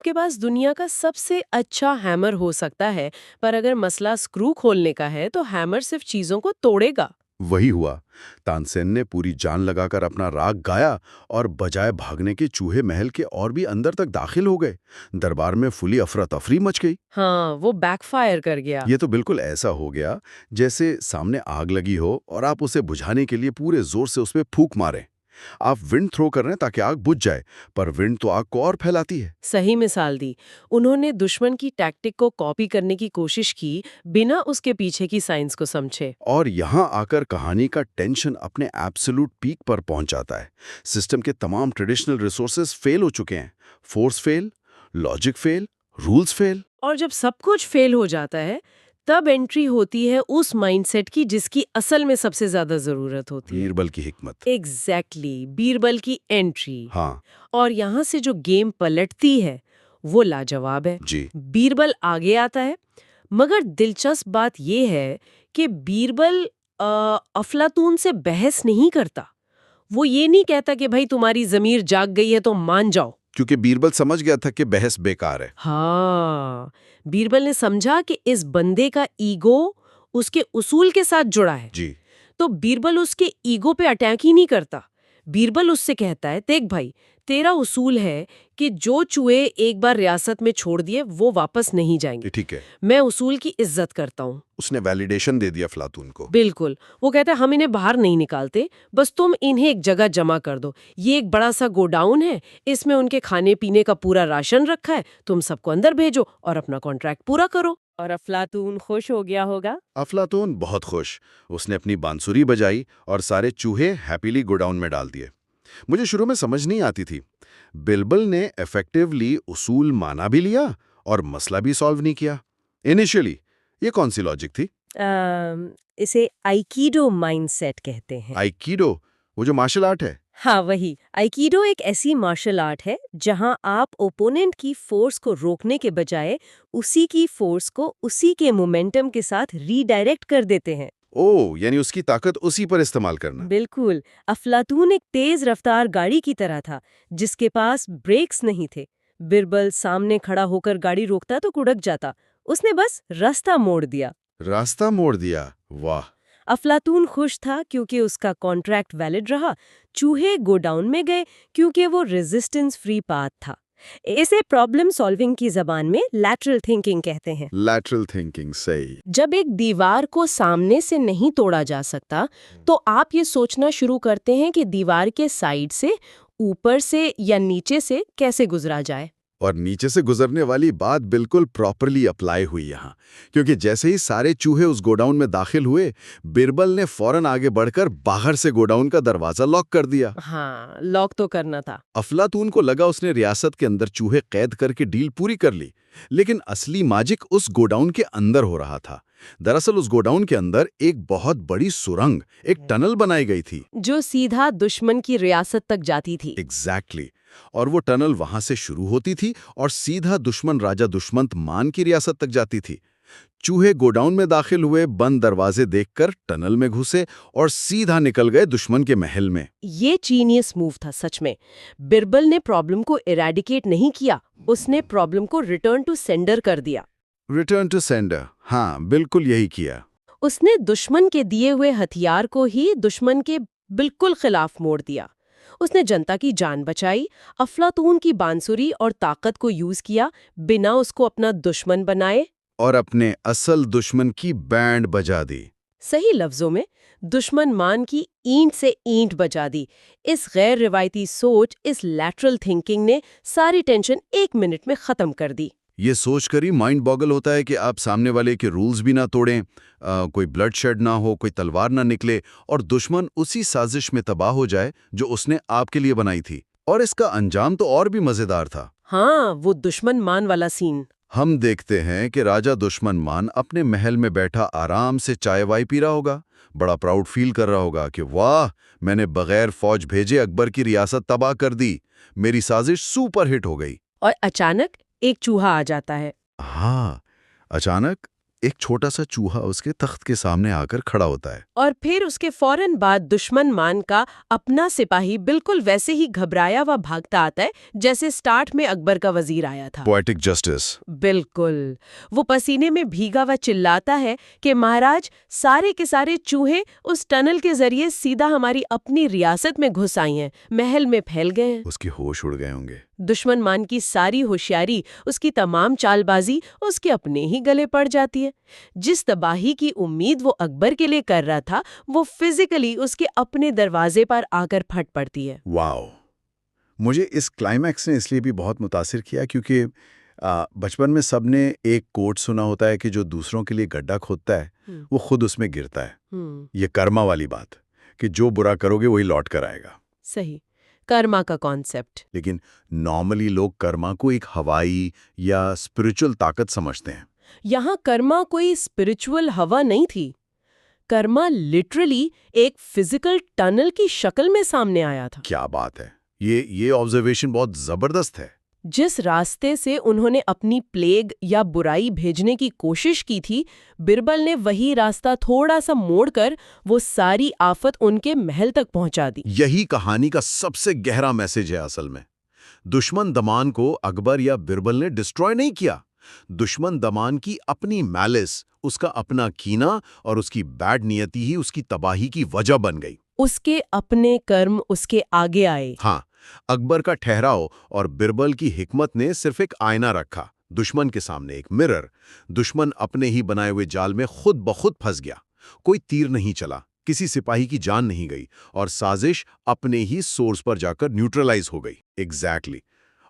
आपके पास दुनिया का सबसे अच्छा हैमर हो सकता है, पर अगर मसला स्क्रू खोलने का है तो हैमर सिर्फ चीजों को तोड़ेगा। वही हुआ। तानसेन ने पूरी जान लगाकर अपना राग गाया और बजाय भागने के चूहे महल के और भी अंदर तक दाखिल हो गए। दरबार में फुली अफरा तफरी मच गई। हाँ, वो बैकफायर कर गया। ये तो बिल्कुल ऐसा हो गया जैसे सामने आग लगी हो और आप उसे बुझाने के लिए पूरे जोर से उसमें फूंक मारें। आप विंड थ्रो कर रहे हैं ताकि आग बुझ जाए, पर विंड तो आग को और फैलाती है। सही मिसाल दी। उन्होंने दुश्मन की टैक्टिक को कॉपी करने की कोशिश की, बिना उसके पीछे की साइंस को समझे। और यहाँ आकर कहानी का टेंशन अपने एब्सोल्यूट पीक पर पहुंच जाता है। सिस्टम के तमाम ट्रेडिशनल रिसोर्सेज फेल हो चुके हैं। Force fail, logic fail, rules fail. और जब सब कुछ फेल हो जाता है, तब एंट्री होती है उस माइंडसेट की जिसकी असल में सबसे ज्यादा जरूरत होती है। बीरबल की हिकमत। एग्जैक्टली, बीरबल की एंट्री। हाँ और यहाँ से जो गेम पलटती है वो लाजवाब है। जी। बीरबल आगे आता है, मगर दिलचस्प बात यह है कि बीरबल अफलातून से बहस नहीं करता। वो ये नहीं कहता कि भाई तुम्हारी जमीर जाग गई है तो मान जाओ। क्योंकि बीरबल समझ गया था कि बहस बेकार है। हाँ, बीरबल ने समझा कि इस बंदे का ईगो उसके उसूल के साथ जुड़ा है। जी। तो बीरबल उसके ईगो पे अटैक ही नहीं करता। बीरबल उससे कहता है, देख भाई, तेरा उसूल है कि जो चूहे एक बार रियासत में छोड़ दिए वो वापस नहीं जाएंगे। ये ठीक है। मैं उसूल की इज्जत करता हूँ। उसने वैलिडेशन दे दिया अफलातून को। बिल्कुल। वो कहता है हम इन्हें बाहर नहीं निकालते, बस तुम इन्हें एक जगह जमा कर दो। ये एक बड़ा सा गोडाउन है, इसमें उनके खाने पीने का पूरा राशन रखा है, तुम सबको अंदर भेजो और अपना कॉन्ट्रैक्ट पूरा करो। और अफलातून खुश हो गया होगा। अफलातून बहुत खुश। उसने अपनी बांसुरी बजाई और सारे चूहे हैप्पीली गोडाउन में डाल दिए। मुझे शुरू में समझ नहीं आती थी। बिरबल ने इफेक्टिवली उसूल माना भी लिया और मसला भी सॉल्व नहीं किया। इनिशियली ये कौन सी लॉजिक थी? इसे आइकीडो माइंडसेट कहते हैं। आइकीडो, वो जो मार्शल आर्ट है? हाँ, वही। आइकीडो एक ऐसी मार्शल आर्ट है जहां आप ओपोनेंट की फोर्स को रोकने के बजाय उसी की फोर्स को उसी के मोमेंटम के साथ रीडायरेक्ट कर देते हैं। ओह, यानी उसकी ताकत उसी पर इस्तेमाल करना। बिल्कुल। अफलातून एक तेज रफ्तार गाड़ी की तरह था जिसके पास ब्रेक्स नहीं थे। बिरबल सामने खड़ा होकर गाड़ी रोकता तो कुड़क जाता। उसने बस रास्ता मोड़ दिया। रास्ता मोड़ दिया, वाह। अफलातून खुश था क्योंकि उसका कॉन्ट्रैक्ट वैलिड रहा। चूहे गोडाउन में गए क्योंकि वो रेजिस्टेंस फ्री पाथ था। इसे प्रॉब्लम सॉल्विंग की जबान में लैटरल थिंकिंग कहते हैं। लैटरल थिंकिंग, सही। जब एक दीवार को सामने से नहीं तोड़ा जा सकता, तो आप ये सोचना शुरू करते हैं कि दीवार के साइड से, ऊपर से या नीचे से कैसे गुजरा जाए। और नीचे से गुजरने वाली बात बिल्कुल प्रॉपरली अप्लाई हुई यहाँ, क्योंकि जैसे ही सारे चूहे उस गोडाउन में दाखिल हुए, बिरबल ने फौरन आगे बढ़कर बाहर से गोडाउन का दरवाजा लॉक कर दिया। हाँ, लॉक तो करना था। अफलातून को लगा उसने रियासत के अंदर चूहे कैद करके डील पूरी कर ली, लेकिन असली मैजिक उस गोडाउन के अंदर हो रहा था। दरअसल उस गोडाउन के अंदर एक बहुत बड़ी सुरंग, एक टनल बनाई गई थी। जो सीधा दुश्मन की रियासत तक जाती थी। एग्जैक्टली। और वो टनल वहां से शुरू होती थी और सीधा दुश्मन राजा दुष्मंत मान की रियासत तक जाती थी। चूहे गोडाउन में दाखिल हुए, बंद दरवाजे देखकर टनल में घुसे और सीधा निकल गए दुश्मन के महल में। ये जीनियस मूव था सच में। बिरबल ने प्रॉब्लम को इरेडिकेट नहीं किया, उसने प्रॉब्लम को रिटर्न टू सेंडर कर दिया। रिटर्न टू सेंडर, हाँ बिल्कुल यही किया। उसने दुश्मन के दिए हुए हथियार को ही दुश्मन के बिल्कुल खिलाफ मोड़ दिया। उसने जनता की जान बचाई, अफलातून की बांसुरी और ताकत को यूज किया, बिना उसको अपना दुश्मन बनाए। और अपने असल दुश्मन की बैंड बजा दी। सही लफ्जों में, दुश्मन मान की ईंट से ईंट बजा दी। इस गैर रिवायती सोच, इस लैटरल थिंकिंग ने सारी टेंशन 1 मिनट में खत्म कर दी। ये सोचकर ही माइंड बॉगल होता है कि आप सामने वाले के रूल्स भी ना तोड़ें, कोई ब्लड शेड ना हो, कोई तलवार ना निकले और दुश्मन उसी साजिश में तबाह हो जाए जो उसने आपके लिए बनाई थी। और इसका अंजाम तो और भी मजेदार था। हाँ, वो दुश्मन मान वाला सीन। हम देखते हैं कि राजा दुश्मन मान अपने महल में बैठा आराम से चाय वाय पी रहा होगा, बड़ा प्राउड फील कर रहा होगा कि वाह, मैंने बगैर फौज भेजे अकबर की रियासत तबाह कर दी, मेरी साजिश सुपर हिट हो गई। और अचानक एक चूहा आ जाता है। हाँ, अचानक एक छोटा सा चूहा उसके तख्त के सामने आकर खड़ा होता है। और फिर उसके फौरन बाद दुश्मन मान का अपना सिपाही बिल्कुल वैसे ही घबराया व भागता आता है जैसे स्टार्ट में अकबर का वजीर आया था। Poetic justice. बिल्कुल। वो पसीने में भीगा व चिल्लाता है कि महाराज, सारे के सारे चूहे उस टनल के जरिए सीधा हमारी अपनी रियासत में घुस आई हैं, महल में फैल गए हैं। उसके होश उड़ गए होंगे। दुश्मन मान की सारी होशियारी, उसकी तमाम चालबाजी उसके अपने ही गले पड़ जाती है। जिस तबाही की उम्मीद वो अकबर के लिए कर रहा था, वो फिजिकली उसके अपने दरवाजे पर आकर फट पड़ती है। वाओ! मुझे इस क्लाइमैक्स ने इसलिए भी बहुत मुतासिर किया क्योंकि बचपन में सबने एक कोट सुना होता है कि जो दूसरों के लिए गड्ढा खोदता है, वो खुद उसमें गिरता है। ये कर्मा वाली बात कि जो बुरा करोगे वही लौट कर आएगा। सही, कर्मा का कॉन्सेप्ट। लेकिन नॉर्मली लोग कर्मा को एक हवाई या स्पिरिचुअल ताकत समझते हैं। यहाँ कर्मा कोई स्पिरिचुअल हवा नहीं थी। कर्मा लिटरली एक फिजिकल टनल की शक्ल में सामने आया था। क्या बात है! ये ऑब्जर्वेशन बहुत जबरदस्त है। जिस रास्ते से उन्होंने अपनी प्लेग या बुराई भेजने की कोशिश की थी, बिरबल ने वही रास्ता थोड़ा सा मोड़कर वो सारी आफत उनके महल तक पहुंचा दी। यही कहानी का सबसे गहरा मैसेज है असल में। दुश्मन दमान को अकबर या बिरबल ने डिस्ट्रॉय नहीं किया। दुश्मन दमान की अपनी मैलिस, उसका अपना कीना और उसकी बैड नियति ही उसकी तबाही की वजह बन गई। उसके अपने कर्म उसके आगे आए। हाँ, अकबर का ठहराव और बिरबल की हिकमत ने सिर्फ एक आईना रखा, दुश्मन के सामने एक मिरर। दुश्मन अपने ही बनाए हुए जाल में खुद ब खुद फंस गया। कोई तीर नहीं चला, किसी सिपाही की जान नहीं गई और साजिश अपने ही सोर्स पर जाकर न्यूट्रलाइज हो गई। एग्जैक्टली।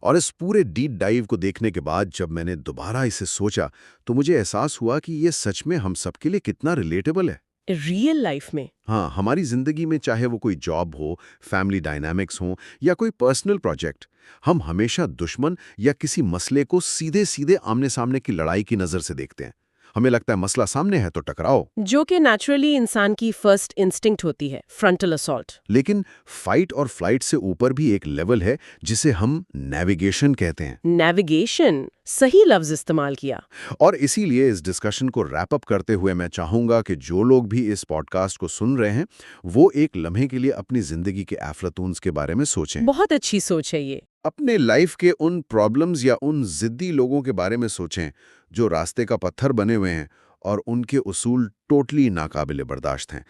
और इस पूरे डीप डाइव को देखने के बाद जब मैंने दोबारा इसे सोचा तो मुझे एहसास हुआ कि ये सच में हम सबके लिए कितना रिलेटेबल है। रियल लाइफ में। हाँ, हमारी जिंदगी में चाहे वो कोई जॉब हो, फैमिली डायनामिक्स हो या कोई पर्सनल प्रोजेक्ट, हम हमेशा दुश्मन या किसी मसले को सीधे सीधे आमने सामने की लड़ाई की नजर से देखते हैं। हमें लगता है मसला सामने है तो टकराओ, जो कि नेचुरली इंसान की फर्स्ट इंस्टिंक्ट होती है, फ्रंटल असॉल्ट। लेकिन फाइट और फ्लाइट से ऊपर भी एक लेवल है जिसे हम नेविगेशन कहते हैं। नेविगेशन, सही लफ्ज इस्तेमाल किया। और इसीलिए इस डिस्कशन को रैप अप करते हुए मैं चाहूंगा कि जो लोग भी इस पॉडकास्ट को सुन रहे हैं वो एक लम्हे के लिए अपनी जिंदगी के एफलातून्स के बारे में सोचें। बहुत अच्छी सोच है ये। अपने लाइफ के उन प्रॉब्लम्स या उन जिद्दी लोगों के बारे में सोचें जो रास्ते का पत्थर बने हुए हैं और उनके उसूल टोटली नाकाबिले बर्दाश्त हैं।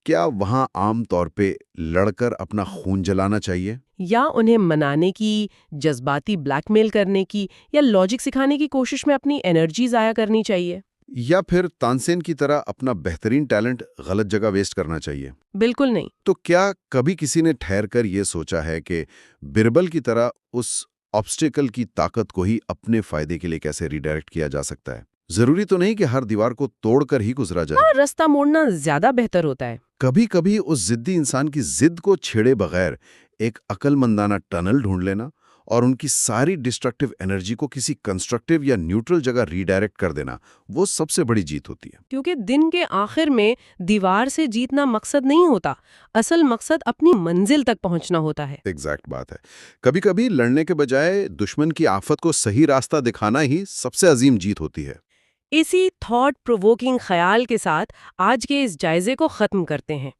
क्या वहाँ आम तौर पे लड़कर अपना खून जलाना चाहिए, या उन्हें मनाने की, जज्बाती ब्लैकमेल करने की या लॉजिक सिखाने की कोशिश में अपनी एनर्जी जाया करनी चाहिए? या फिर तानसेन की तरह अपना बेहतरीन टैलेंट गलत जगह वेस्ट करना चाहिए? बिल्कुल नहीं। तो क्या कभी किसी ने ठहर कर ये सोचा है कि बिरबल की तरह उस ऑब्स्टिकल की ताकत को ही अपने फायदे के लिए कैसे रिडायरेक्ट किया जा सकता है? जरूरी तो नहीं कि हर दीवार को तोड़कर ही गुजरा जाए। हाँ, रास्ता मोड़ना ज्यादा बेहतर होता है। कभी कभी उस जिद्दी इंसान की जिद को छेड़े बगैर एक अक्लमंदाना टनल ढूंढ लेना और उनकी सारी डिस्ट्रक्टिव एनर्जी को किसी कंस्ट्रक्टिव या न्यूट्रल जगह रिडायरेक्ट कर देना, वो सबसे बड़ी जीत होती है। क्योंकि दिन के आखिर में दीवार से जीतना मकसद नहीं होता, असल मकसद अपनी मंजिल तक पहुंचना होता है। एग्जैक्ट बात है। कभी कभी लड़ने के बजाय दुश्मन की आफत को सही रास्ता दिखाना ही सबसे अजीम जीत होती है। इसी थॉट प्रोवोकिंग ख्याल के साथ आज के इस जायजे को खत्म करते हैं।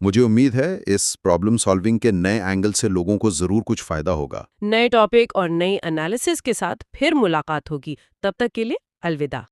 मुझे उम्मीद है इस प्रॉब्लम सॉल्विंग के नए एंगल से लोगों को जरूर कुछ फायदा होगा। नए टॉपिक और नई एनालिसिस के साथ फिर मुलाकात होगी। तब तक के लिए अलविदा।